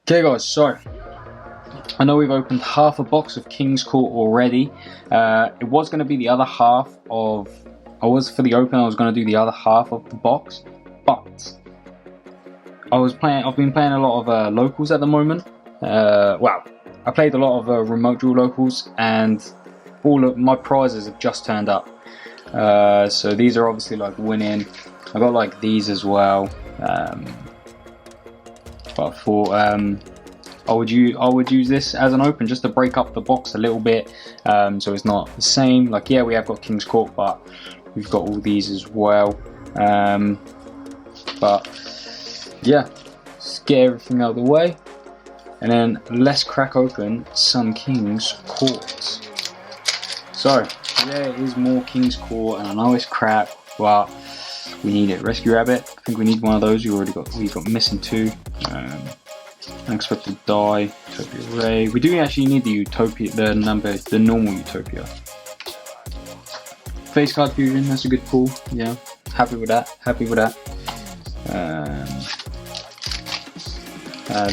Okay guys, so I know we've opened half a box of King's Court already. It was going to be the other half of, for the open I was going to do the other half of the box, but I've been playing a lot of locals at the moment. Well, I played a lot of remote duel locals, and all of my prizes have just turned up. So these are obviously like winning. I got like these as well. But I thought I would use this as an open just to break up the box a little bit, so it's not the same. Like, yeah, we have got King's Court, but we've got all these as well. But yeah, just get everything out of the way, and then let's crack open some King's Court. So there is more King's Court, and I know it's crap, but we need it. Rescue Rabbit, I think we need one of those. We've got missing 2. Unexpected Die, Utopia Ray. We do actually need the Utopia, the normal Utopia. Face card fusion, that's a good pull. Yeah, happy with that.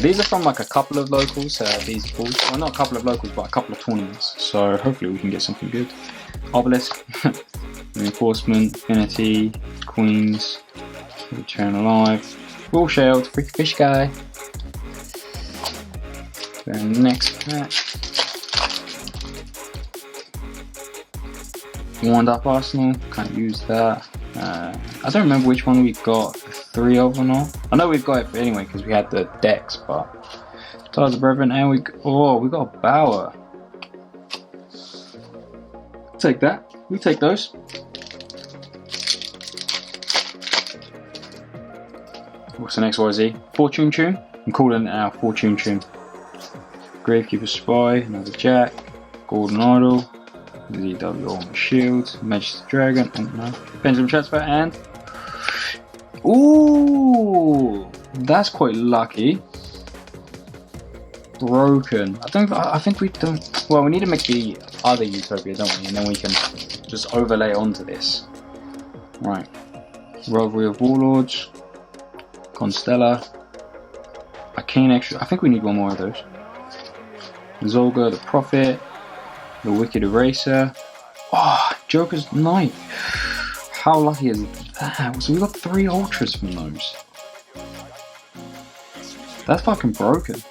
These are from like a couple of locals. These pulls, well, not a couple of locals, but a couple of tournaments. So hopefully we can get something good. Obelisk, Reinforcement, Infinity, Queens, Return Alive, Will Shield, Freaky Fish Guy. Then next pack, Wound Up Arsenal, can't use that. I don't remember which one we got 3 of or not. I know we've got it anyway because we had the decks, but Stars of Brethren, and we got a Bauer. Take that, we take those. What's the next YZ? Fortune Tune? I'm calling it now Fortune Tune. Gravekeeper Spy, another Jack, Golden Idol, ZW Armor Shield, Majesty Dragon, oh no, Pendulum Transfer, and ooh, that's quite lucky. Broken. I think we don't. Well, we need to make the other Utopia, don't we? And then we can just overlay onto this. Right. Rivalry of Warlords, Constella, Arcane Extra. I think we need one more of those. Zolga, the Prophet, the Wicked Eraser. Oh, Joker's Knight. How lucky is that? So we got 3 ultras from those. That's fucking broken.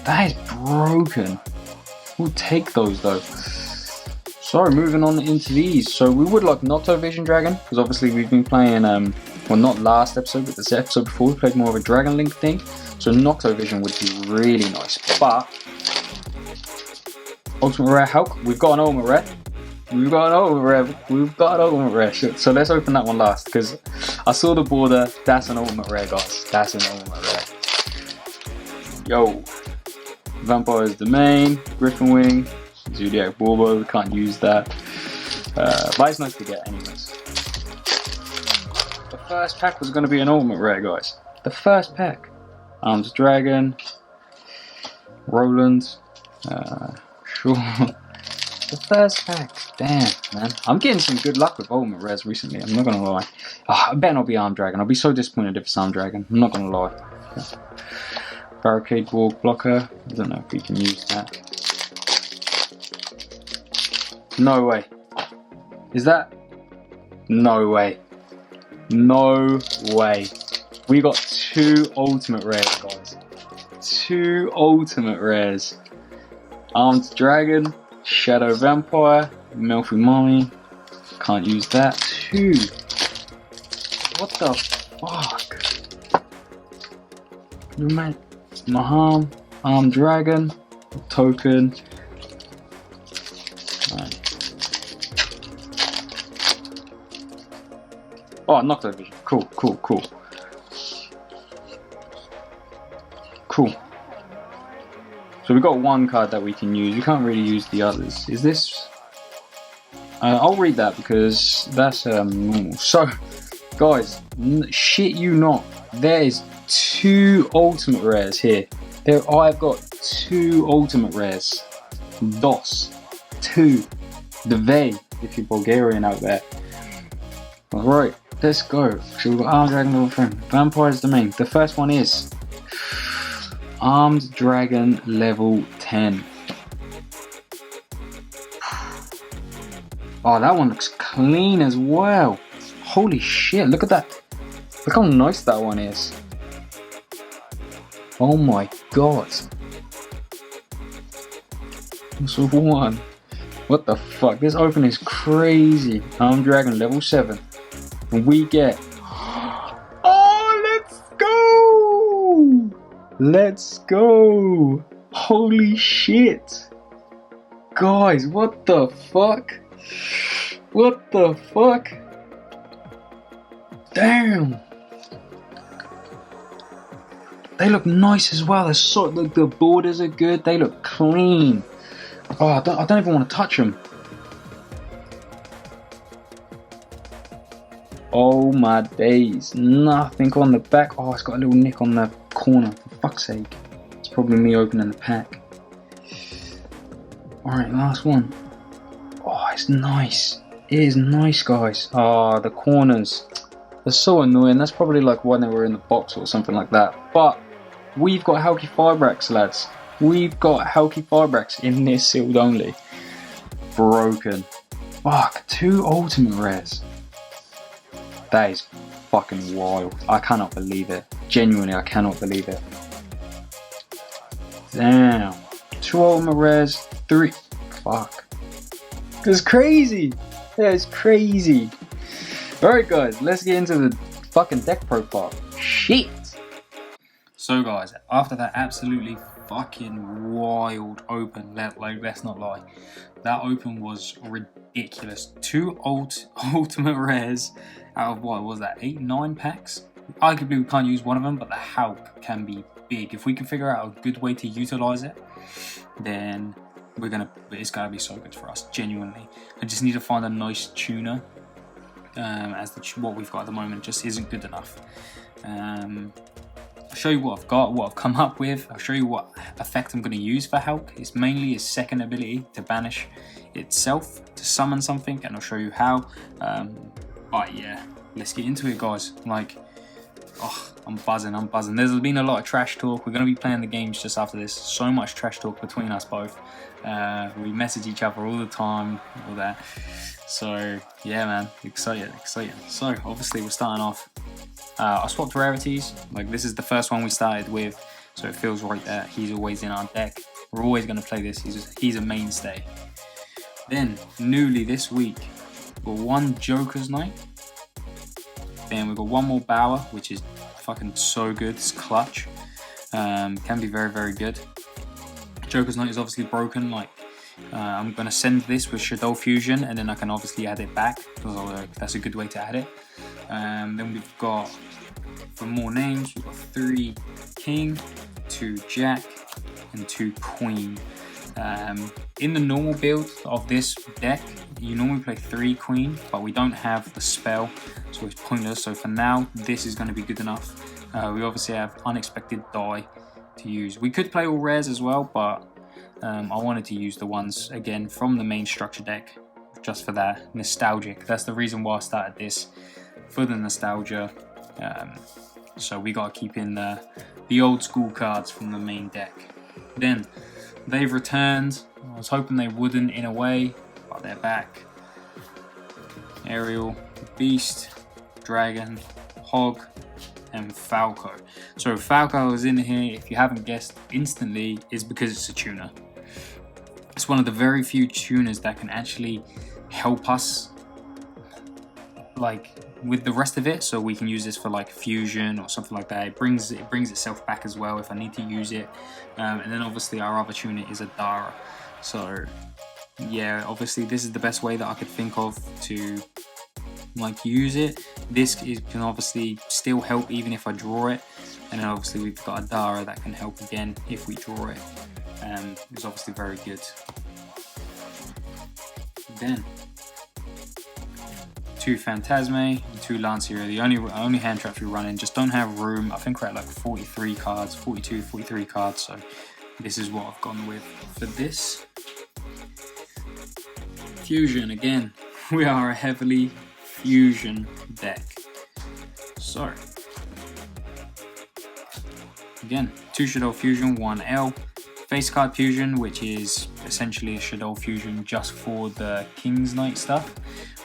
That is broken. We'll take those though. So moving on into these. So we would like Noctovision Dragon, because obviously we've been playing, well, not last episode, but this episode before, we played more of a Dragon Link thing. So Noctovision would be really nice, but Ultimate Rare Hulk, we've got an Ultimate Rare. So let's open that one last, because I saw the border. That's an Ultimate Rare, guys. That's an Ultimate Rare. Yo, Vampire's Domain, Griffin Wing, Zodiac Borbo. We can't use that, but it's nice to get anyways. The first pack was going to be an Ultimate Rare, guys. The first pack. Arms Dragon, Roland, sure. The first pack, damn man. I'm getting some good luck with Ultimate Rares recently, I'm not gonna lie. Oh, I better not be Armed Dragon, I'll be so disappointed if it's Armed Dragon, I'm not gonna lie. Okay. Barricade Wall Blocker, I don't know if we can use that. No way. Is that? No way. No way. We got 2 Ultimate Rares, guys. 2 Ultimate Rares. Armed Dragon, Shadow Vampire, Melfi Mommy. Can't use that. 2. What the fuck? Maham, Armed Dragon, Token. Right. Oh, Noctovision. Cool. Cool. So we got 1 card that we can use. We can't really use the others. Is this? I'll read that because that's normal. So, guys, shit you not. There is 2 Ultimate Rares here. I've got 2 Ultimate Rares. Dos. 2. Dve, if you're Bulgarian out there. Alright, let's go. So we've got Armed Dragon Level 3. Vampire's Domain. The first one is Armed Dragon level 10. Oh, that one looks clean as well. Holy shit, look at that. Look how nice that one is. Oh my god. That's one. What the fuck? This open is crazy. Armed Dragon level 7. And we get... Oh, let's go! Let's go! Holy shit! Guys, what the fuck? What the fuck? Damn! They look nice as well. They're so, the borders are good. They look clean. Oh, I don't even want to touch them. Oh my days. Nothing on the back. Oh, it's got a little nick on the corner. For fuck's sake. It's probably me opening the pack. Alright, last one. Oh, it's nice. It is nice, guys. Oh, the corners. They're so annoying. That's probably like when they were in the box or something like that. But we've got Halki Firebracks, lads. We've got Halki Firebracks in this sealed only. Broken. Fuck, 2 ultimate rares. That is fucking wild. I cannot believe it. Genuinely, I cannot believe it. Damn. 2 ultimate rares, 3. Fuck. That's crazy. That is crazy. Alright guys, let's get into the fucking deck profile. Shit. So guys, after that absolutely fucking wild open, let's not lie, that open was ridiculous. 2 ultimate rares out of what was that, 8-9 packs? Arguably we can't use one of them, but the Hulk can be big. If we can figure out a good way to utilize it, then it's gonna be so good for us, genuinely. I just need to find a nice tuner, as what we've got at the moment just isn't good enough. I'll show you what I've got, what I've come up with. I'll show you what effect I'm going to use for Hulk. It's mainly his second ability to banish itself, to summon something, and I'll show you how. But yeah, let's get into it, guys. Like, oh, I'm buzzing. There's been a lot of trash talk. We're going to be playing the games just after this. So much trash talk between us both. We message each other all the time, all that. So yeah, man, excited. So obviously we're starting off. I swapped rarities. Like, this is the first one we started with, so it feels right that he's always in our deck. We're always going to play this. He's a mainstay. Then newly this week, we've got 1 Joker's Knight. Then we've got 1 more Bower, which is fucking so good. It's clutch. Can be very, very good. Joker's Knight is obviously broken. Like, I'm going to send this with Shadow Fusion, and then I can obviously add it back, because that's a good way to add it. Then we've got, for more names, we've got 3 King, 2 Jack, and 2 Queen. In the normal build of this deck, you normally play 3 Queen, but we don't have the spell, so it's pointless. So for now, this is going to be good enough. We obviously have Unexpected Die to use. We could play all rares as well, but I wanted to use the ones, again, from the main structure deck, just for that nostalgic. That's the reason why I started this, for the nostalgia. So we got to keep in the old school cards from the main deck. Then they've returned. I was hoping they wouldn't, in a way, but they're back. Ariel, Beast, Dragon, Hog, and Falco. So Falco is in here, if you haven't guessed instantly, is because it's a tuner. It's one of the very few tuners that can actually help us, like, with the rest of it, so we can use this for like fusion or something like that. It brings itself back as well if I need to use it. And then obviously our other tuner is a Dara. So yeah, obviously this is the best way that I could think of to like use it. This can obviously still help even if I draw it, and then obviously we've got a Dara that can help again if we draw it. It's obviously very good. Then 2 Phantasme and 2 Lancier, the only hand traps we run in. Just don't have room. I think we're at like 43 cards, 42, 43 cards, so this is what I've gone with for this. Fusion, again, we are a heavily fusion deck. So again, 2 Shadow Fusion, 1 L. Face card fusion, which is essentially a Shadow fusion just for the King's Knight stuff.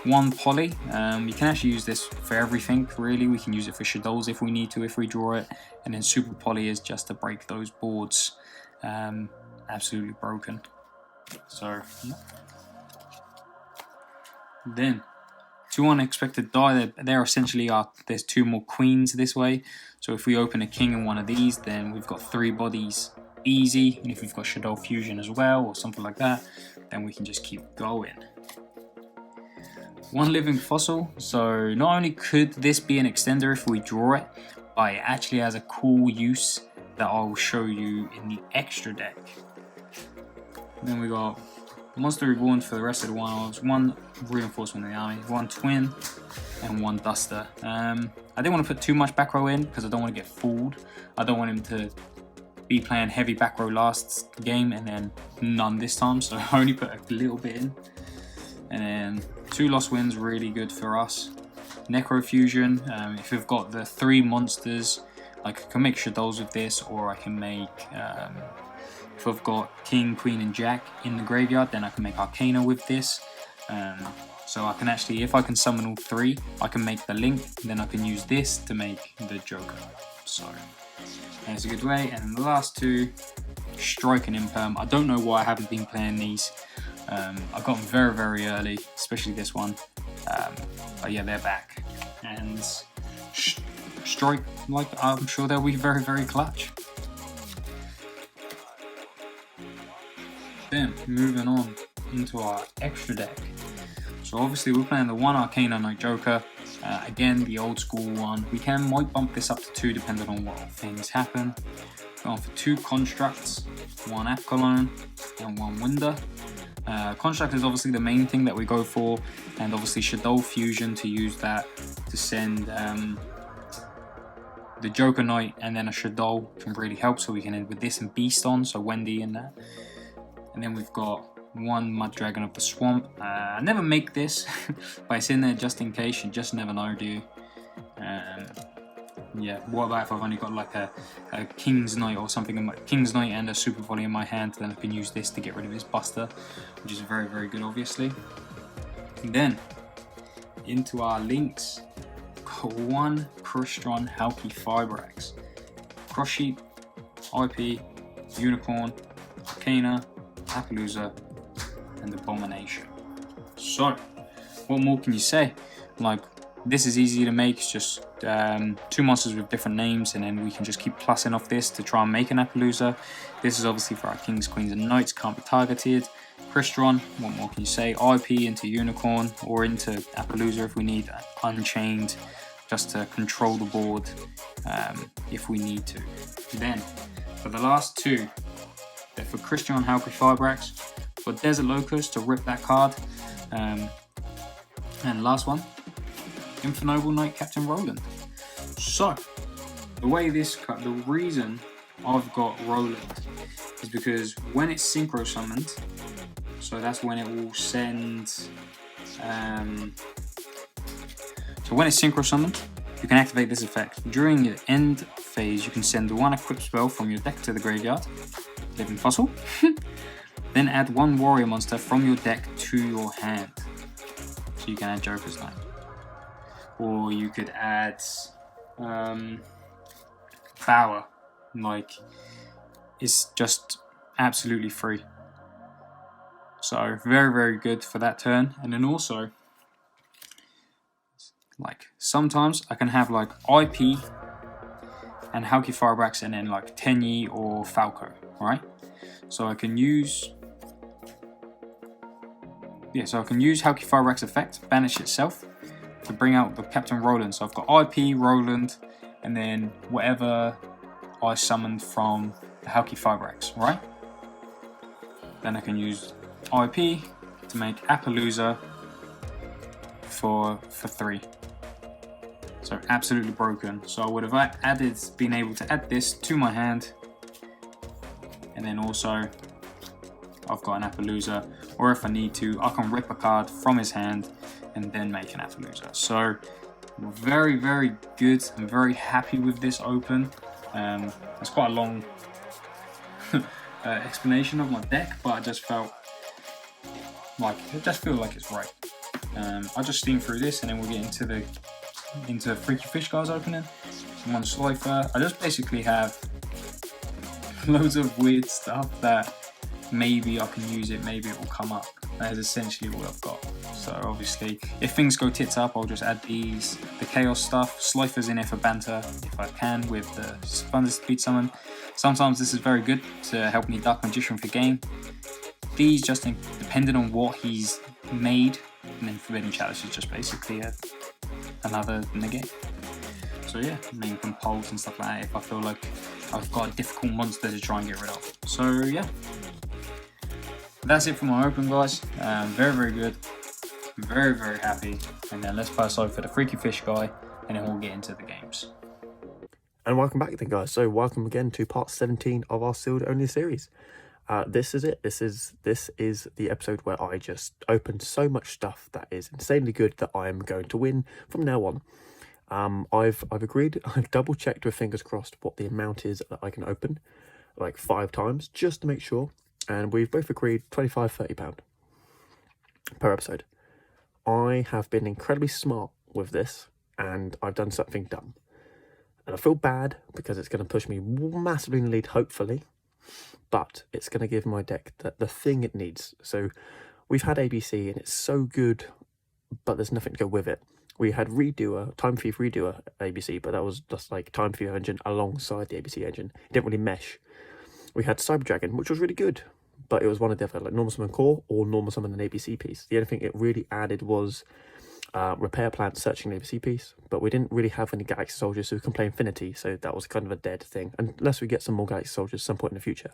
1 poly. You can actually use this for everything, really. We can use it for Shadows if we need to, if we draw it. And then super poly is just to break those boards. Absolutely broken. So, yeah. Then, 2 unexpected die. There essentially are, there's 2 more queens this way. So if we open a king in one of these, then we've got 3 bodies easy. And if we've got Shadow Fusion as well, or something like that, then we can just keep going. 1 living fossil. So not only could this be an extender if we draw it, but it actually has a cool use that I'll show you in the extra deck. Then we got Monster Reborn for the rest of the ones. 1 reinforcement in the army, 1 twin, and 1 duster. I didn't want to put too much back row in because I don't want to get fooled. I don't want him to be playing heavy back row last game and then none this time, so I only put a little bit in. And then 2 lost wins, really good for us. Necro Fusion, if we've got the 3 monsters, like I can make Shadows with this, or I can make, if I've got King, Queen and Jack in the graveyard, then I can make Arcana with this. So I can actually, if I can summon all 3, I can make the Link, then I can use this to make the Joker. So that's a good way. And then the last 2, Strike and Imperm. I don't know why I haven't been playing these. I got them very, very early, especially this one. But yeah, they're back. And Strike, like, I'm sure they'll be very, very clutch. Then, moving on into our extra deck. So obviously we're playing the 1 Arcana Knight Joker. Again, the old school one. We might bump this up to 2 depending on what things happen. Going for 2 Constructs, 1 Apcolone, and 1 Winder. Construct is obviously the main thing that we go for, and obviously Shadow Fusion to use that to send the Joker Knight, and then a Shadow can really help, so we can end with this and Beast on, so Wendy in that. And then we've got 1 Mud Dragon of the Swamp. I never make this, but it's in there just in case. You just never know, do you? Yeah, what about if I've only got like a King's Knight or something, King's Knight and a Super Volley in my hand, then I can use this to get rid of his Buster, which is very, very good, obviously. And then, into our links, got 1 Crystron Halki Fibrax, Cross Sheep, IP, Unicorn, Arcana, Appaloosa, and Abomination. So, what more can you say? Like, this is easy to make. It's just 2 monsters with different names, and then we can just keep plussing off this to try and make an Appaloosa. This is obviously for our Kings, Queens, and Knights, can't be targeted. Crystron, what more can you say? IP into Unicorn or into Appaloosa if we need Unchained, just to control the board if we need to. Then, for the last 2, they're for Crystron Halki Fibrax, for Desert Locust to rip that card, and last one, Infernoble Knight Captain Roland. So, the reason I've got Roland is because when it's synchro summoned, so that's when it will send. So when it's synchro summoned, you can activate this effect. During the end phase, you can send 1 equipped spell from your deck to the graveyard, Living Fossil. Then add 1 warrior monster from your deck to your hand. So you can add Joker's Knight. Or you could add power. Like, it's just absolutely free. So very, very good for that turn. And then also, like, sometimes I can have like IP and Halki Fibrax and then like Tenyi or Falco, right? So I can use Halki Fibrax effect, banish itself, to bring out the Captain Roland. So I've got IP, Roland, and then whatever I summoned from the Halki Fibrax, right? Then I can use IP to make Appaloosa for 3. So absolutely broken. So I would have been able to add this to my hand, and then also I've got an Appaloosa, or if I need to, I can rip a card from his hand and then make an Appaloosa. So very, very good. I'm very happy with this open. It's quite a long explanation of my deck, but I just felt like it's right. I just steam through this, and then we'll get into Freaky Fish Guys opening. One Slifer. I just basically have loads of weird stuff that maybe I can use it, maybe it will come up. That is essentially all I've got. So obviously, if things go tits up, I'll just add the chaos stuff. Slifer's in it for banter if I can with the Thunder Speed Summon. Sometimes this is very good to help me Dark Magician for game. These just depending on what he's made, and then Forbidden Chalice is just basically another negate. So yeah, main compulse and stuff like that if I feel like I've got a difficult monster to try and get rid of. So yeah, that's it for my open, guys. Very, very good. Very, very happy. And then let's pass over for the Freaky Fish guy, and then we'll get into the games. And welcome back then, guys. So welcome again to part 17 of our sealed only series. This is it. This is the episode where I just opened so much stuff that is insanely good that I am going to win from now on. I've agreed, I've double checked with fingers crossed what the amount is that I can open, like 5 times, just to make sure. And we've both agreed £25–30 per episode. I have been incredibly smart with this, and I've done something dumb. And I feel bad because it's going to push me massively in the lead, hopefully. But it's going to give my deck the thing it needs. So we've had ABC, and it's so good, but there's nothing to go with it. We had Redoer, Time Thief Redoer ABC, but that was just like Time Thief engine alongside the ABC engine. It didn't really mesh. We had Cyber Dragon, which was really good, but it was one of the other, like Normal Summon Core or Normal Summon an ABC piece. The only thing it really added was Repair Plant Searching the ABC piece, but we didn't really have any Galaxy Soldiers, so we can play Infinity, so that was kind of a dead thing, unless we get some more Galaxy Soldiers at some point in the future.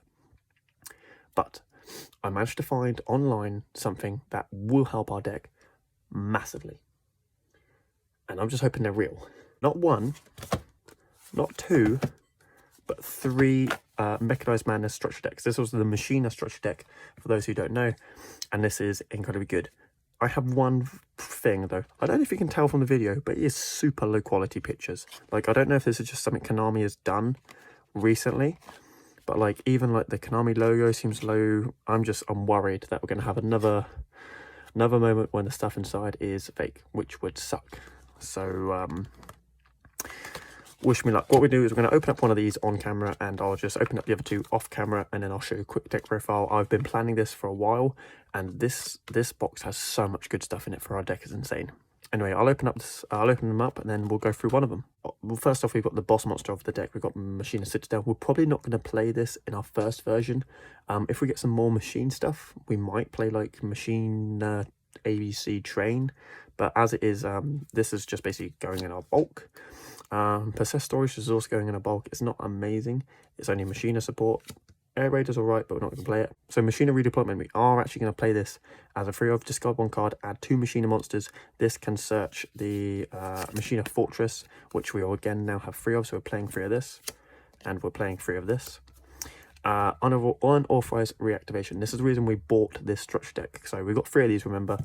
But I managed to find online something that will help our deck massively. And I'm just hoping they're real. Not 1, not 2, but 3 Mechanized Madness structure decks. This was the Machina structure deck, for those who don't know, and this is incredibly good. I have one thing, though. I don't know if you can tell from the video, but it is super low quality pictures. Like, I don't know if this is just something Konami has done recently, but like, even like the Konami logo seems low. I'm worried that we're going to have another moment when the stuff inside is fake, which would suck. So, wish me luck. What we do is we're going to open up one of these on camera, and I'll just open up the other 2 off camera, and then I'll show you a quick deck profile. I've been planning this for a while, and this box has so much good stuff in it for our deck. Is insane. Anyway, I'll open them up, and then we'll go through one of them. Well, first off, we've got the boss monster of the deck. We've got Machina Citadel. We're probably not going to play this in our first version. If we get some more machine stuff, we might play like Machine ABC Train. But as it is, this is just basically going in our bulk. Possessed Storage is also going in a bulk. It's not amazing. It's only Machina support. Air Raider's alright, but we're not going to play it. So Machina Redeployment, we are actually going to play this as a free of. Discard 1 card, add 2 Machina monsters. This can search the Machina Fortress, which we will again now have 3 of. So we're playing 3 of this, and we're playing 3 of this. Unauthorized reactivation. This is the reason we bought this structure deck. So we've got 3 of these, remember.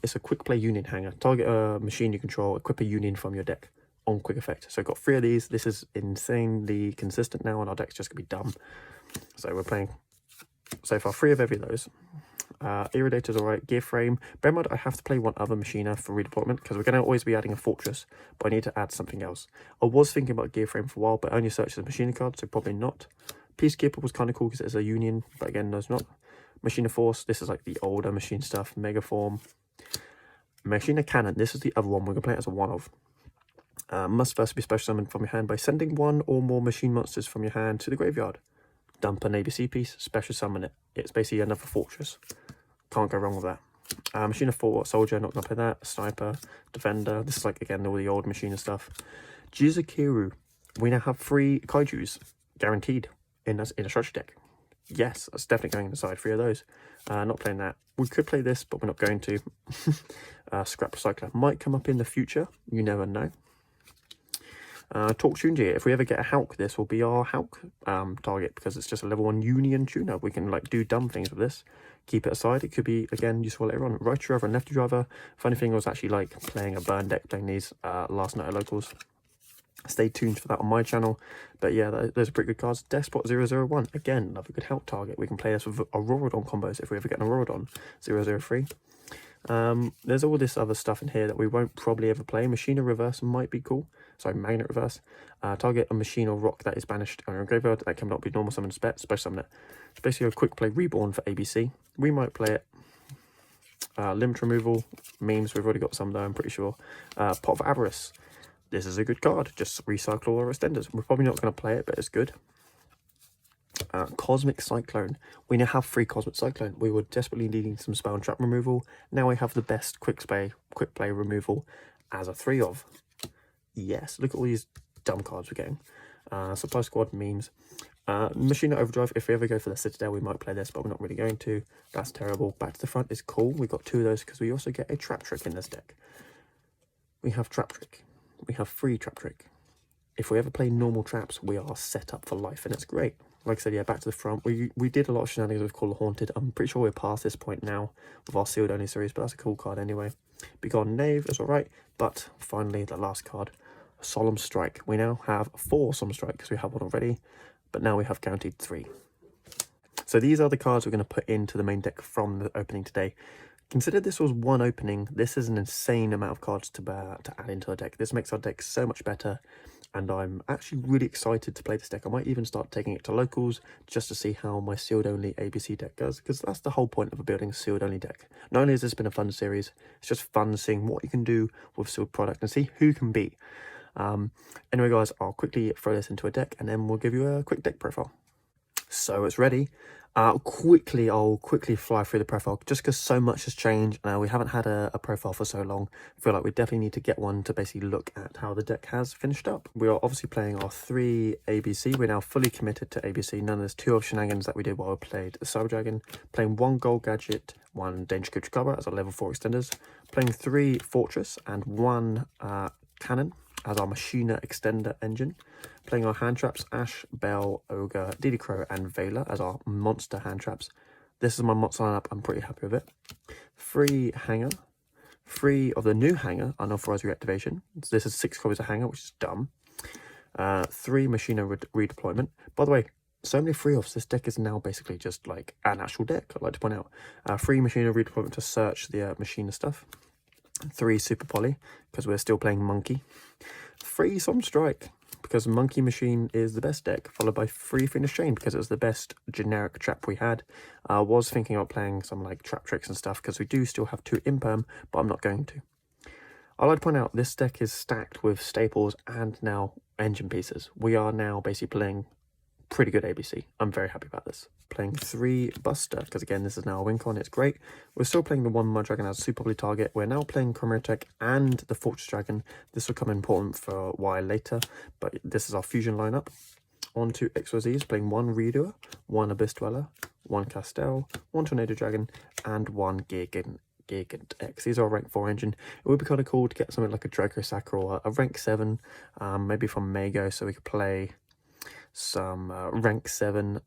It's a quick play union hanger. Target a machine you control, equip a union from your deck on quick effect. So I've got 3 of these. This is insanely consistent now, and our deck's just gonna be dumb. So we're playing so far 3 of every of those. Irridator's alright. Gear Frame. Bear in mind, I have to play 1 other Machina for redeployment, because we're going to always be adding a Fortress, but I need to add something else. I was thinking about Gear Frame for a while, but I only searched the Machina card, so probably not. Peacekeeper was kind of cool because it's a union, but again, no, it's not. Machina Force. This is like the older machine stuff. Megaform. Machina Cannon. This is the other one. We're going to play it as a 1 of. Must first be special summoned from your hand by sending 1 or more machine monsters from your hand to the graveyard. Dump an ABC piece, special summon it. It's basically another Fortress. Can't go wrong with that. Machina Soldier, not gonna play that. Sniper, Defender. This is like, again, all the old Machina stuff. Jizukiru. We now have 3 Kaijus guaranteed in a structure deck. Yes, that's definitely going inside 3 of those. Not playing that. We could play this, but we're not going to. Scrap Recycler might come up in the future. You never know. Torque Tuned If we ever get a Hulk, this will be our Hulk target, because it's just a level 1 Union tuner. We can like do dumb things with this. Keep it aside. It could be, again, useful later on. Right driver and lefty driver. Funny thing, I was actually like playing a burn deck, playing these last night at locals. Stay tuned for that on my channel. But yeah, those are pretty good cards. Despot 001, again, another good help target. We can play this with Auroradon combos if we ever get an Auroradon. 003. There's all this other stuff in here that we won't probably ever play. Machina Reverse might be cool. Sorry, Magnet Reverse. Target a machine or rock that is banished on your graveyard. That cannot be normal summon, special summon it. It's basically a quick play Reborn for ABC. We might play it. Limit removal, memes, we've already got some though, I'm pretty sure. Pot of Avarice. This is a good card. Just recycle or extenders. We're probably not going to play it, but it's good. Cosmic Cyclone. We now have 3 Cosmic Cyclone. We were desperately needing some spell and trap removal. Now we have the best quick play removal as a 3 of. Yes, look at all these dumb cards we're getting. Supply Squad, memes. Machina Overdrive. If we ever go for the Citadel, we might play this, but we're not really going to. That's terrible. Back to the Front is cool. We got 2 of those because we also get a Trap Trick in this deck. We have Trap Trick. We have free Trap Trick. If we ever play normal traps, we are set up for life, and it's great. Like I said, yeah, Back to the Front. We did a lot of shenanigans with Call the Haunted. I'm pretty sure we're past this point now with our sealed only series, but that's a cool card anyway. Begone Knave is alright, but finally the last card, Solemn Strike. We now have 4 Solemn Strike because we have one already, but now we have guaranteed 3. So these are the cards we're going to put into the main deck from the opening today. Consider this was one opening. This is an insane amount of cards to add into our deck. This makes our deck so much better, and I'm actually really excited to play this deck. I might even start taking it to locals just to see how my sealed only ABC deck goes, because that's the whole point of building a sealed only deck. Not only has this been a fun series, it's just fun seeing what you can do with sealed product and see who can beat. Anyway guys, I'll quickly throw this into a deck and then we'll give you a quick deck profile. So it's ready. I'll quickly fly through the profile just because so much has changed. We haven't had a profile for so long. I feel like we definitely need to get one to basically look at how the deck has finished up. We are obviously playing our 3 ABC. We're now fully committed to ABC. None of this 2 of shenanigans that we did while we played the Cyber Dragon. Playing 1 Gold Gadget, 1 Danger Crypt Cover as our level 4 extenders. Playing 3 Fortress and 1 Cannon as our Machina extender engine. Playing our hand traps, Ash, Bell, Ogre, Didi Crow, and Vela as our monster hand traps. This is my monster lineup, I'm pretty happy with it. 3 Hanger. 3 of the new Hanger, unauthorized reactivation. So this is 6 copies of Hanger, which is dumb. 3 Machina redeployment. By the way, so many 3-offs, this deck is now basically just like an actual deck, I'd like to point out. 3 Machina redeployment to search the Machina stuff. 3 Super Poly, because we're still playing Monkey. 3 Solemn Strike, because Monkey Machine is the best deck, followed by 3 Finish Chain, because it was the best generic trap we had. I was thinking about playing some like Trap Tricks and stuff, because we do still have 2 Imperm, but I'm not going to. I'd like to point out, this deck is stacked with staples and now engine pieces. We are now basically playing pretty good ABC. I'm very happy about this. Playing 3 Buster, because again, this is now a win con, it's great. We're still playing the 1 Mud Dragon as a super poly target. We're now playing COMEPETE and the Fortress Dragon. This will come important for a while later, but this is our fusion lineup. On to XYZs, playing 1 Redoer, 1 Abyss Dweller, 1 Castel, 1 Tornado Dragon, and 1 Gigant X. These are rank 4 engine. It would be kind of cool to get something like a Draco Sacra or a rank 7, maybe from Mago, so we could play some rank 7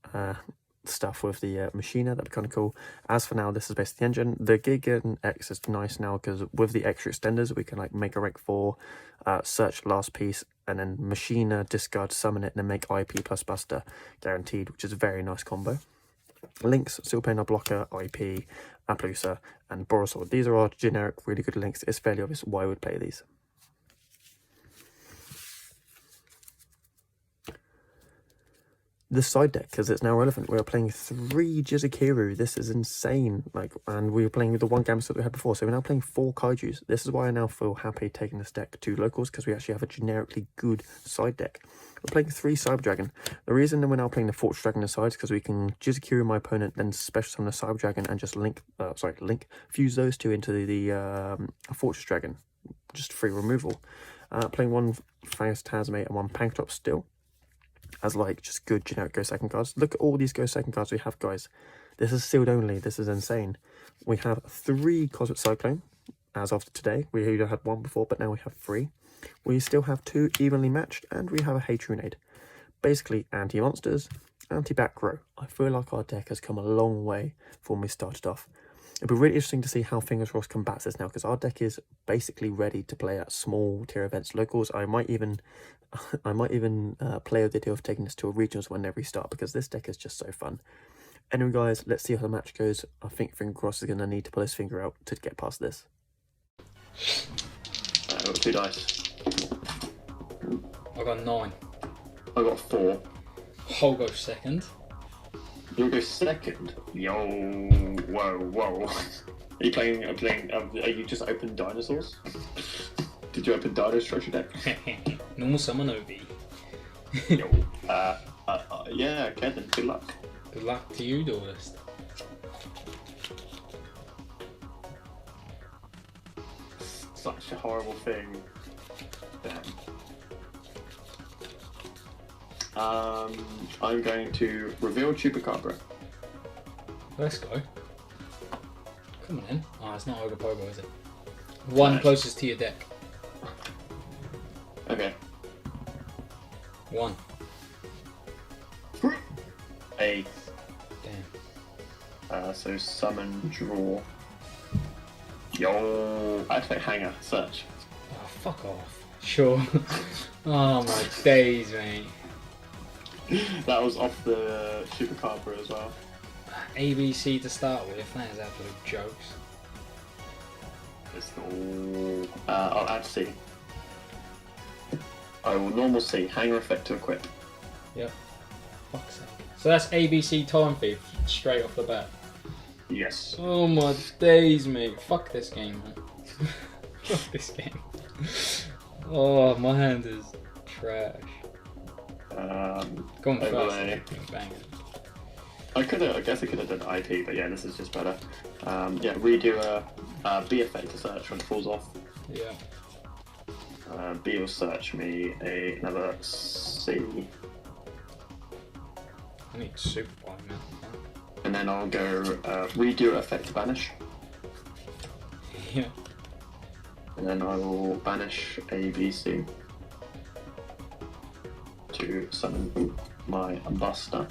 stuff with the Machina. That'd be kind of cool. As for now, this is basically the engine. The Gigant X is nice now because with the extra extenders we can like make a rank 4, search last piece, and then Machina, discard, summon it, and then make IP plus Buster guaranteed, which is a very nice combo. Links, still playing our blocker, IP, Appaloosa, and Borosword. These are our generic really good links. It's fairly obvious why we would play these. The side deck, because it's now relevant. We are playing 3 Jizukiru. This is insane. And we were playing the 1 Gamma that we had before, so we're now playing 4 Kaijus. This is why I now feel happy taking this deck to locals, because we actually have a generically good side deck. We're playing 3 Cyber Dragon. The reason that we're now playing the Fortress Dragon aside is because we can Jizukiru my opponent, then special summon the Cyber Dragon and just fuse those 2 into the Fortress Dragon. Just free removal. Playing 1 Phantasmate and 1 Panktrop still, as like just good generic Go Second cards. Look at all these Go Second cards we have, guys. This is sealed only. This is insane. We have 3 Cosmic Cyclone as of today. We only had 1 before, but now we have 3. We still have 2 evenly matched, and we have a Hatrunade. Basically anti-monsters, anti-back row. I feel like our deck has come a long way from when we started off. It'll be really interesting to see how Fingers Crossed combats this now, because our deck is basically ready to play at small tier events, locals. I might even play with the idea of taking this to a regionals whenever we start, because this deck is just so fun. Anyway, guys, let's see how the match goes. I think Fingers Crossed is going to need to pull his finger out to get past this. I've got 2 dice. I got 9. I got 4. I'll go second. You'll go second. Yo, whoa. Are you just open dinosaurs? Did you open Dino Structure deck? Normal summon OB. Yo, yeah, okay then, good luck. Good luck to you, Duelist. Such a horrible thing. Damn. I'm going to reveal Chupacabra. Let's go. Come on in. Oh, it's not Ogopogo, is it? One closest to your deck. Okay. 1. A. Damn. So summon, draw. Yo, activate hanger, search. Oh, fuck off. Sure. Oh my days, mate. That was off the Chupacabra as well. ABC to start with, that is absolute jokes. Let's go. I'll add C. I will normal C, hanger effect to equip. Yep. Fuck's sake. So that's ABC Time Thief straight off the bat. Yes. Oh my days, mate. Fuck this game, man. Fuck this game. Oh, my hand is trash. Go on overlay. fast. Bang it. I guess I could have done IP, but yeah, this is just better. Yeah, redo a B effect to search when it falls off. Yeah. B will search me another C. I need super point now. And then I'll go redo effect to banish. Yeah. And then I will banish ABC to summon my Buster.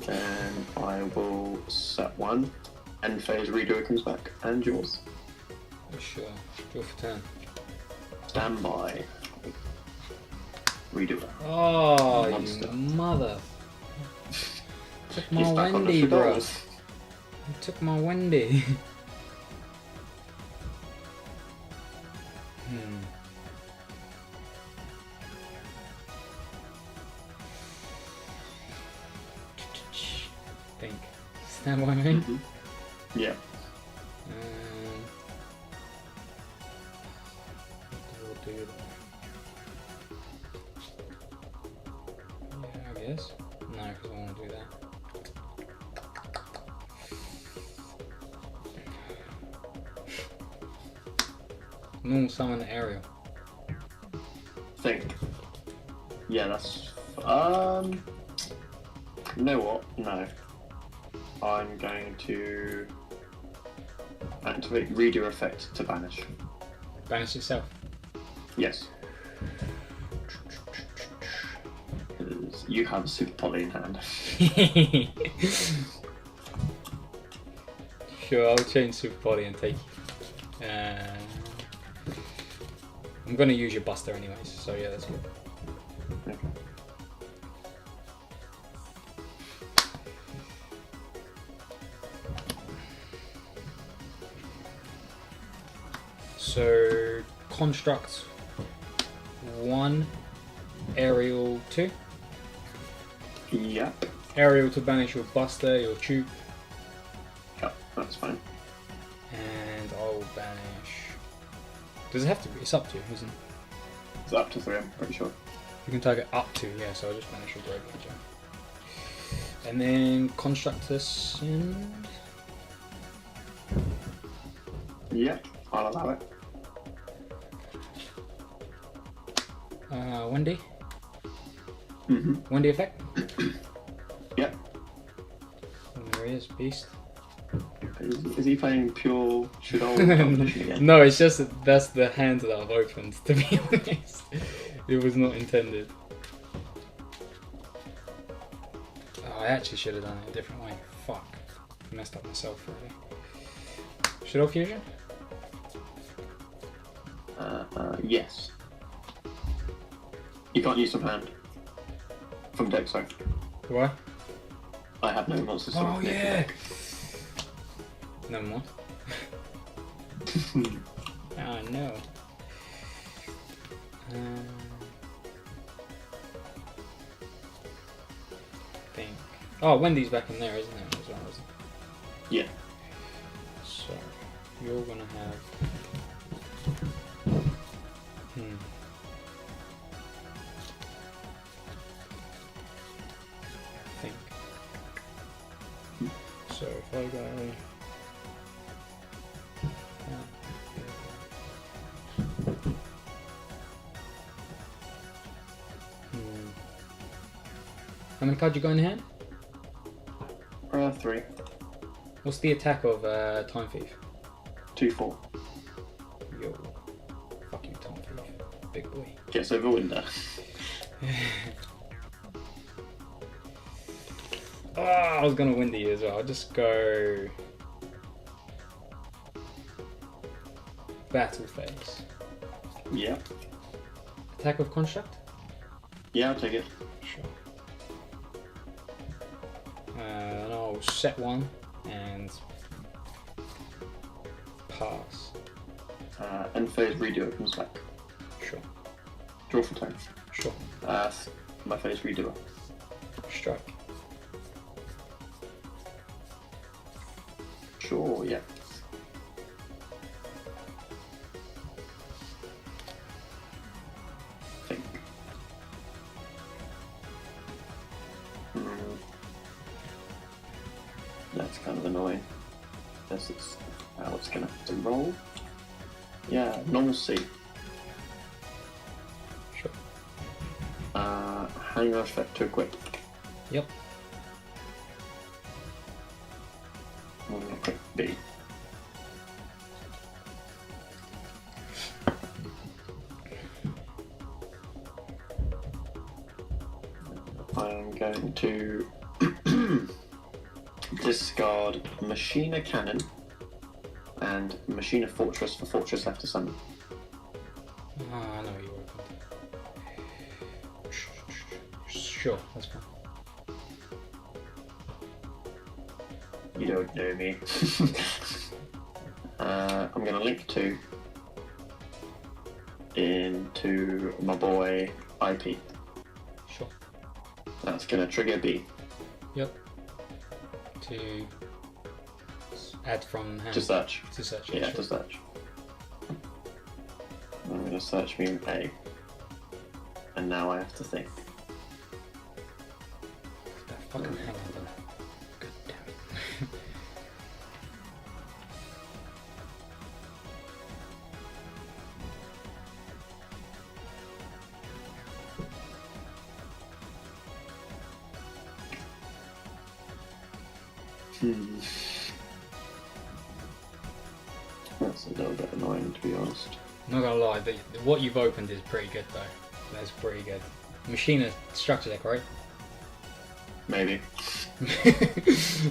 Then I will set 1. End phase redo comes back, and yours. Sure. Draw for turn. Stand by. Redo it. Oh, Monster. you mother. Took He's my back on Wendy, the bro. doors. You took my Wendy. Think. Stand by me? Yeah. What do we'll do there? Yeah, I guess. No, because I want to do that. Normal summon aerial. Think. Yeah, that's. You know what? No. I'm going to activate redo effect to banish. Banish yourself. Yes. Because you have Super Poly in hand. Sure, I'll change Super Body and take you. I'm going to use your Buster anyways, so yeah, that's good. Okay. So, construct 1, aerial 2. Yep. Aerial to banish your Buster, your Tube, Yep, that's fine. and I'll banish. Does it have to be? It's up to, isn't it? It's up to 3, I'm pretty sure. You can target up to, yeah, so I'll just banish your Brave Ranger. And then construct this and. Yep, I'll allow it. Wendy? Mm-hmm. Wendy effect? Yep. And there he is, Beast. Is he playing pure Shadol competition again? No, it's just that that's the hand that I've opened, to be honest. It was not intended. Oh, I actually should have done it a different way. Fuck. messed up myself really. Shadow Fusion? Yes. You can't use from hand. From deck, sorry. Why? I have no monsters. Oh yeah! Never mind. Oh no. Think. Oh, Wendy's back in there, isn't it? As well, isn't it? Yeah. So you're gonna have. Think. So if I go. How many cards you got in hand? 3. What's the attack of Time Thief? 2/4. Yo, fucking Time Thief, big boy. Gets over window. Oh, I was gonna win the as well. I'll just go battle phase. Yeah. Attack of construct. Yeah, I'll take it. Sure. And I'll set one and pass. End phase redo it comes back. Sure. Draw for turn. Sure. My phase redo it. Strike. Sure, yeah. Think. That's kind of annoying. This is how it's gonna have to roll. Yeah, normal C. Sure. Hang rush effect to equip. Yep. I'm gonna equip B. I'm going to discard Machina Cannon and Machina Fortress for Fortress left to summon. Ah, I know what you're working. Sure, that's fine. You don't know me. I'm going to link 2 into my boy IP. Sure. That's going to trigger B. Yep. To add from hand. To search. To search. Yeah, sure. to search. I'm going to search me in A. And now I have to think. That fucking hang on then. God damn it. That's a little bit annoying, to be honest. Not gonna lie, what you've opened is pretty good though. That's pretty good. Machina structure deck, right? Maybe.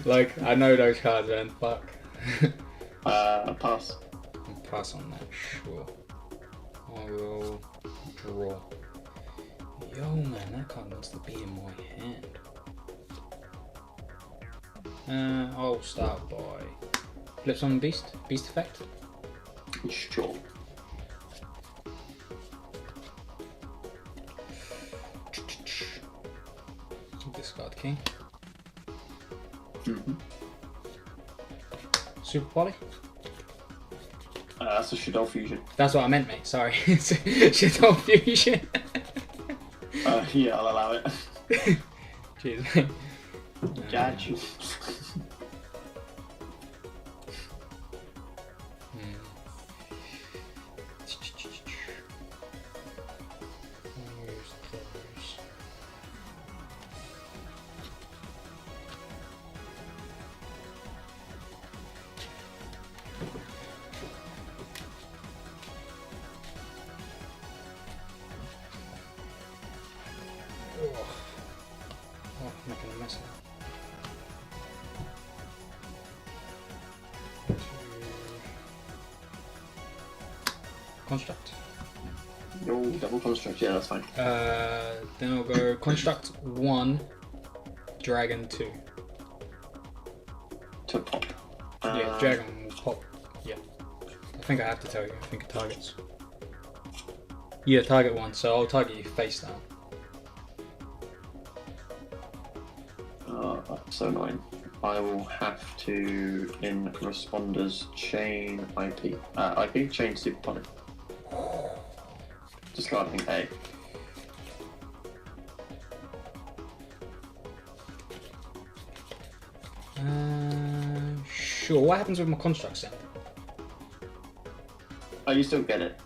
Like, I know those cards, man. Fuck. Pass. I'll pass on that, sure. I will draw. Yo, man, that card wants to be in my hand. I'll start by flip summon beast effect. Sure. Discard king. Mm-hmm. Super poly. That's a Shadow Fusion. That's what I meant, mate. Sorry. Shadow fusion. Yeah, I'll allow it. Cheers, mate. Judge. Oh, making a mess of Construct. Yo, double construct. Yeah, that's fine. Then I'll go construct 1, dragon 2. To pop. Yeah, dragon will pop. Yeah. I think I have to tell you. I think it targets. Yeah, target 1. So I'll target you face down. That's so annoying. I will have to, in responders, chain IP. IP, chain superponic. Discarding A. Sure. What happens with my constructs then? Oh, you still get it.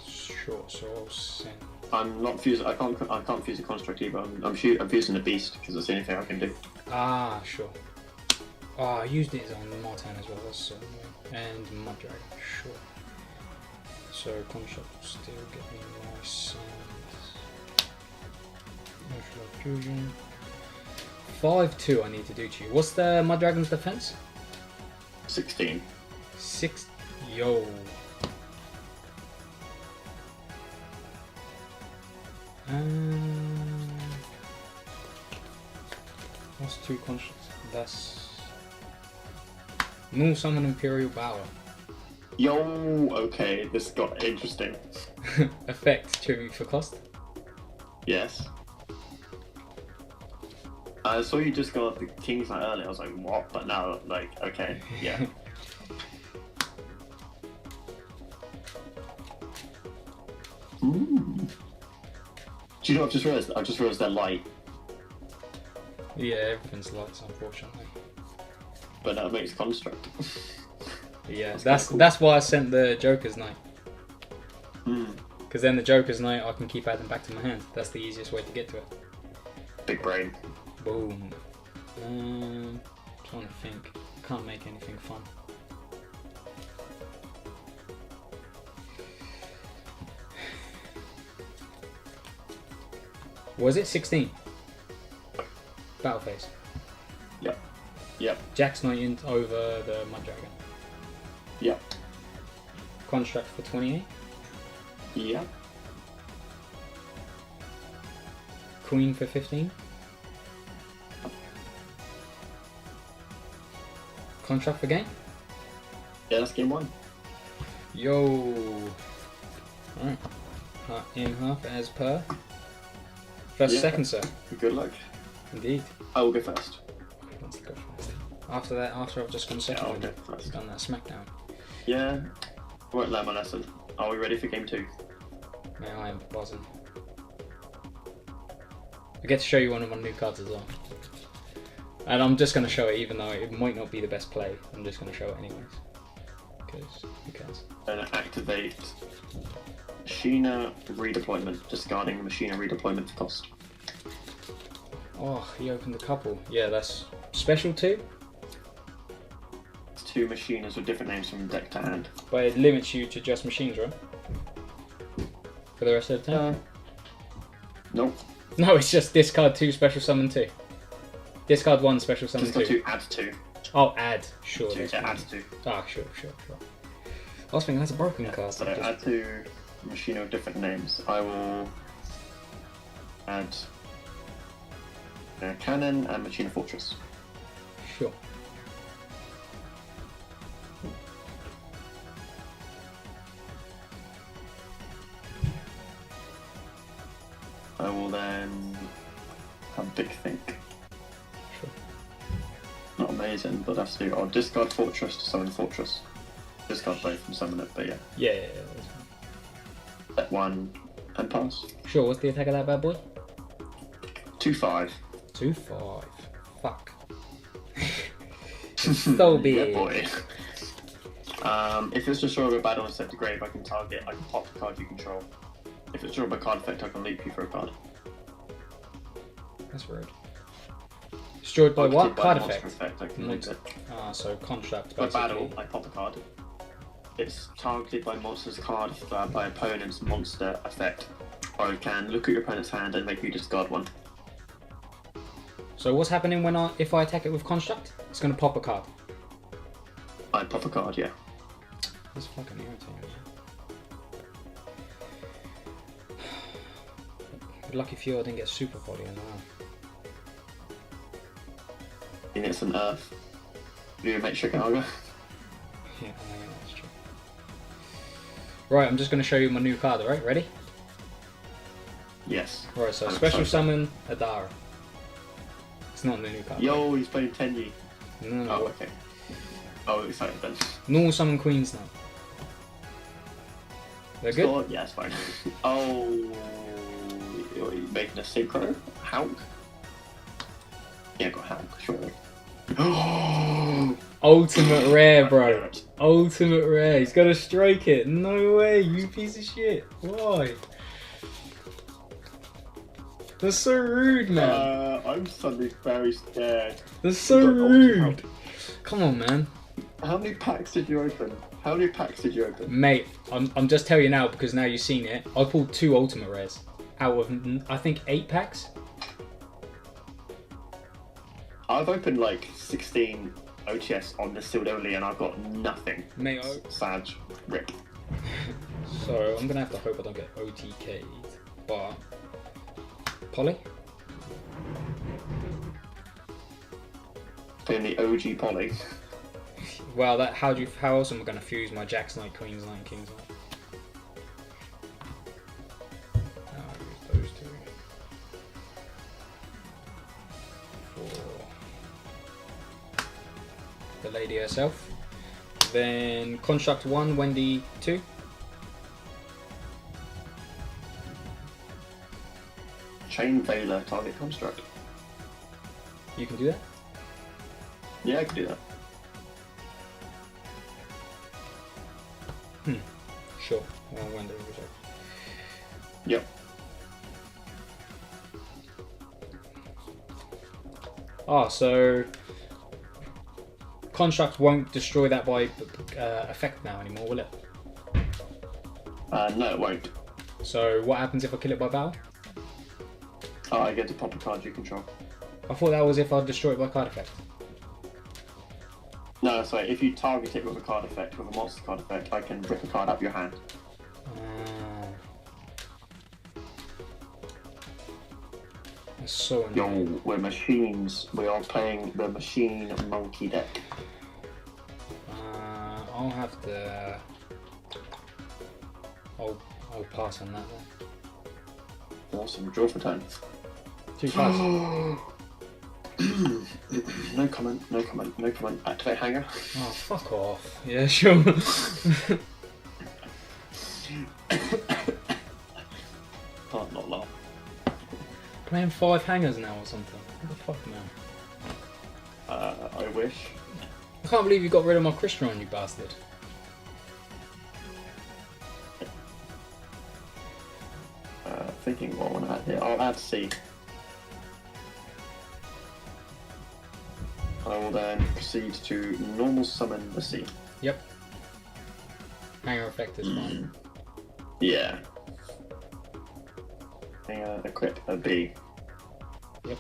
Sure. So I'll send. I'm not fusing. I can't fuse a construct either. I'm fusing a beast because that's the only thing I can do. Ah, sure. Oh, I used it on Martin as well. That's so annoying. And Mud Dragon. Sure. So construct will still get me nice and emotional fusion. 5-2 I need to do to you. What's the Mud Dragon's defense? 16. 6. Yo. What's 2 constructs? That's Null Summon Imperial Power. Yo, okay, this got interesting. Effect tribute for cost. Yes. I saw you just got the King's Knight earlier. I was like, what? But now, like, okay, yeah. Do you know what I've just realised? I've just realised they're light. Yeah, everything's lights, unfortunately. But that makes construct. Yeah, that's why I sent the Joker's Knight. Because then the Joker's Knight, I can keep adding back to my hand. That's the easiest way to get to it. Big brain. Boom. Trying to think. Can't make anything fun. Was it 16? Battle phase. Yep. Yep. Jack's Knight in over the Mud Dragon. Yep. Construct for 28. Yep. Queen for 15. Contract for game. Yeah, that's game 1. Yo. Alright. In half as per. First, Yeah. second, sir. Good luck. Indeed. I will go first. Let's go first. After that, after I've just gone second, Yeah, I'll I've go first. done that smackdown. Yeah. I won't learn my lesson. Are we ready for game 2? Man, I am buzzing. I get to show you one of my new cards as well. And I'm just going to show it even though it might not be the best play. I'm just going to show it anyways. Because who cares? Then activate Machina redeployment, discarding Machina redeployment for cost. Oh, he opened a couple. Yeah, that's special too. It's 2 Machinas with different names from deck to hand. But it limits you to just machines, right? For the rest of the time? Nope. No, it's just discard 2, special summon 2. Discard 1, special summon Discard 2. 2, add 2. Oh, add. Sure. 2, that's yeah, fine. add 2. Ah, sure. I was thinking that's a broken card. So add 2 Machina with different names. I will add Cannon and Machina Fortress. Sure. I will then have a big think. Sure. Not amazing, but that's to. I'll discard Fortress to summon Fortress. Discard both and summon it, but yeah. Yeah, that's fine. Set 1 and pass. Sure, what's the attack of that bad boy? 2/5. 2/5. Fuck. It's so big. Yeah, boy. If it's destroyed by battle and set to grave, I can pop the card you control. If it's destroyed by card effect, I can leap you for a card. That's rude. Destroyed by what? By Card monster effect. I can leap it. Ah, so construct By basically. battle, I pop a card. It's targeted by monster's card by opponent's monster effect. Or I can look at your opponent's hand and make you discard 1. So what's happening when if I attack it with construct? It's gonna pop a card. I pop a card, yeah. That's fucking irritating. Lucky for you, I didn't get super body as well. And it's an Earth. You make Chicago. Yeah, that's true. Right, I'm just going to show you my new card, alright? Ready? Yes. Right, so I'm special excited. summon Adara. It's not in the new card. Yo, he's playing Tenyi. No. Oh, okay. Oh, excited then. Normal summon queens now. They're good? Score? Yeah, it's fine. Oh, you're making a synchro? Hulk? Yeah, got Hulk, surely. Ultimate rare, bro. Ultimate rare. He's got to strike it. No way, you piece of shit. Why? That's so rude, man. I'm suddenly very scared. That's so You got ulti rude. Hulk. Come on, man. How many packs did you open? How many packs did you open? Mate, I'm just telling you now because now you've seen it. I pulled 2 ultimate rares out of, I think, 8 packs. I've opened like 16 OTS on the sealed only and I've got nothing. Mate, Sad. Rip. so I'm gonna have to hope I don't get OTK'd. But Polly? Playing the OG Polly. Well, how else am I gonna fuse my Jacks Knight, Queens Knight, Kings Knight? I'll use those 2. For the lady herself. Then Construct 1, Wendy 2. Chain Veiler target construct. You can do that? Yeah, I can do that. Sure. Well, Wendy reserve. Yep. Ah, so Construct won't destroy that by effect now anymore, will it? No, it won't. So what happens if I kill it by battle? Oh, I get to pop a card you control. I thought that was if I destroy it by card effect. No, sorry, if you target it with a card effect, with a monster card effect, I can rip a card out of your hand. That's so Yo, annoying. we're machines. We are playing the Machine Monkey deck. I'll have to. I'll pass on that then. Awesome, draw for turn. 2 cards. No comment, no comment, no comment. Activate hanger. Oh, fuck off. Yeah, sure. Can't not laugh. Playing 5 hangers now or something. What the fuck, man? I wish. I can't believe you got rid of my Crystron, you bastard. Thinking what I want to add here. I'll add C. I will then proceed to normal summon the C. Yep. Hanger effect is fine. Yeah. Equip a B. Yep.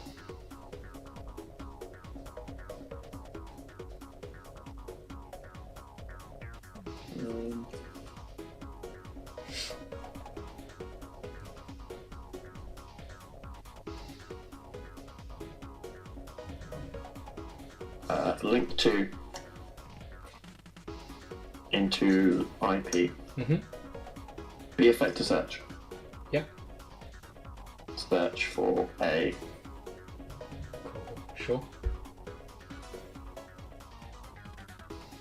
Link 2 into IP. B effect to search. Yep. Search for a. Sure.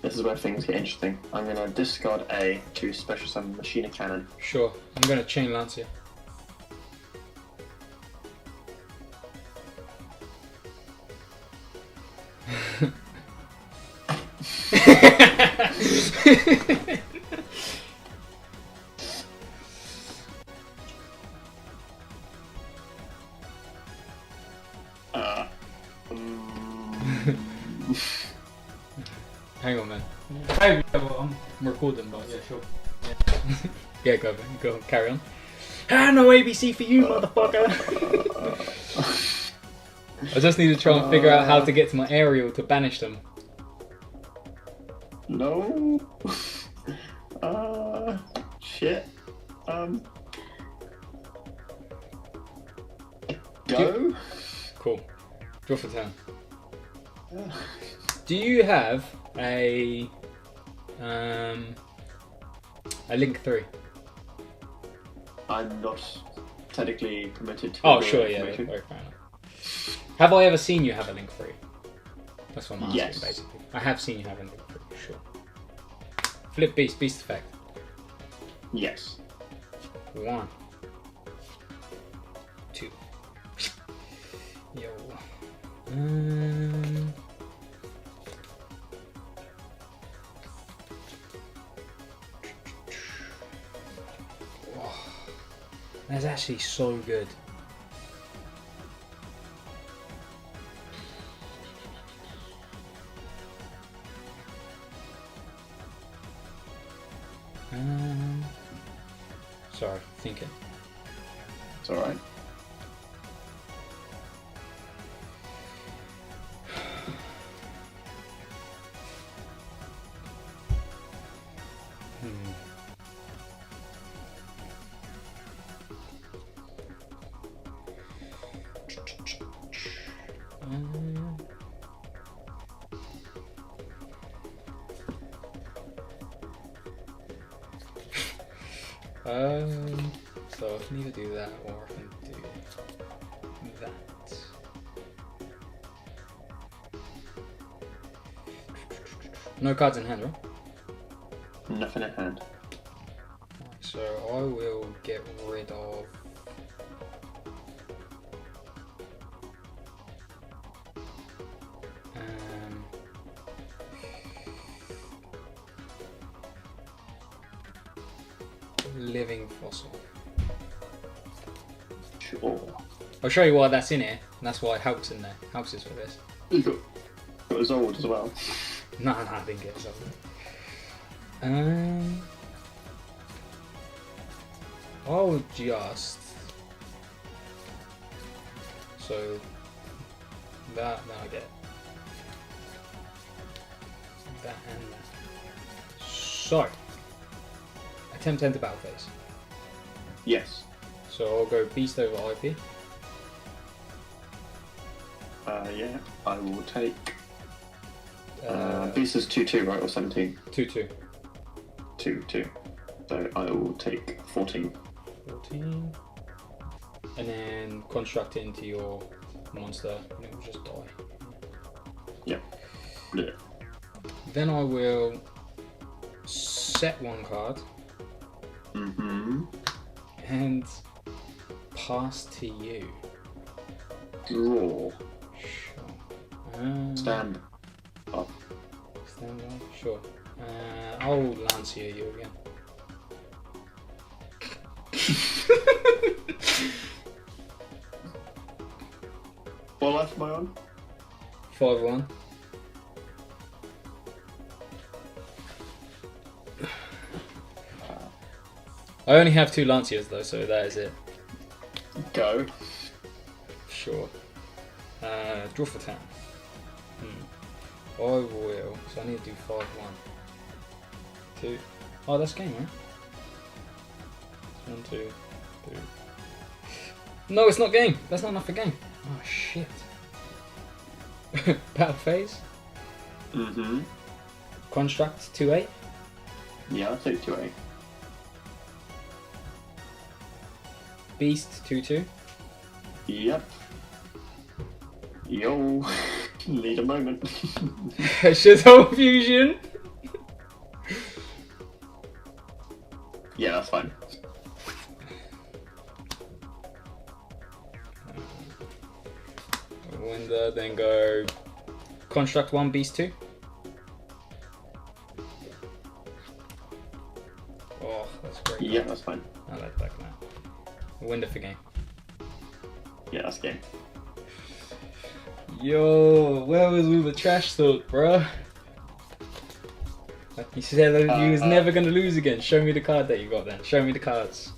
This is where things get interesting. I'm going to discard A to special summon Machina Cannon. Sure. I'm gonna chain lance here. Hang on, man. I'm recording, but yeah, sure. Yeah, go, man. Go, carry on. Ah, no ABC for you, motherfucker! I just need to try and figure out how to get to my aerial to banish them. No. Shit. Go. Cool. Draw for turn. Yeah. Do you have a Link 3? I'm not technically permitted to. Oh, sure, yeah. Very fair enough. Have I ever seen you have a Link 3? That's what I'm asking, Yes. basically. I have seen you have a Link 3, sure. Flip beast, beast effect. Yes. 1, 2. Yo. Oh, that's actually so good. Sorry, thinking. It's alright. So I can either do that or I can do that. No cards in hand, right? Nothing in hand. So I will get rid of living fossil. Sure. I'll show you why that's in here. And that's why Help's in there. Help's is for this. You got Zold as well. No, I didn't get something. I'll just so that now I get that and that. So attempt to enter battle phase. Yes. So I'll go beast over IP. Yeah. I will take. Beast is 2/2, right, or 17? 2/2. 2/2. So I will take 14. 14. And then construct it into your monster and it will just die. Yep. Blech. Then I will set one card and pass to you. Draw. Sure. Stand up. Stand up? Sure. I'll Lancia you again. What life am I on? 5/1. I only have 2 Lancias though, so that is it. Go. Sure. Draw for 10. I will. So I need to do 5/1. 2. Oh, that's game, right? 1, 2, 3. No, it's not game. That's not enough for game. Oh shit. Battle phase. Construct 2/8. Yeah, I'll take 2/8. Beast 2/2. Yep. Yo. Need a moment. Shithole fusion. Yeah, that's fine. Winder, then go construct 1, beast 2. Oh, that's great. Yeah, that's fine. I like that now. Winder for game. Yeah, that's game. Yo, where was we with trash talk, bro? Like you said, you was never gonna lose again. Show me the card that you got then. Show me the cards.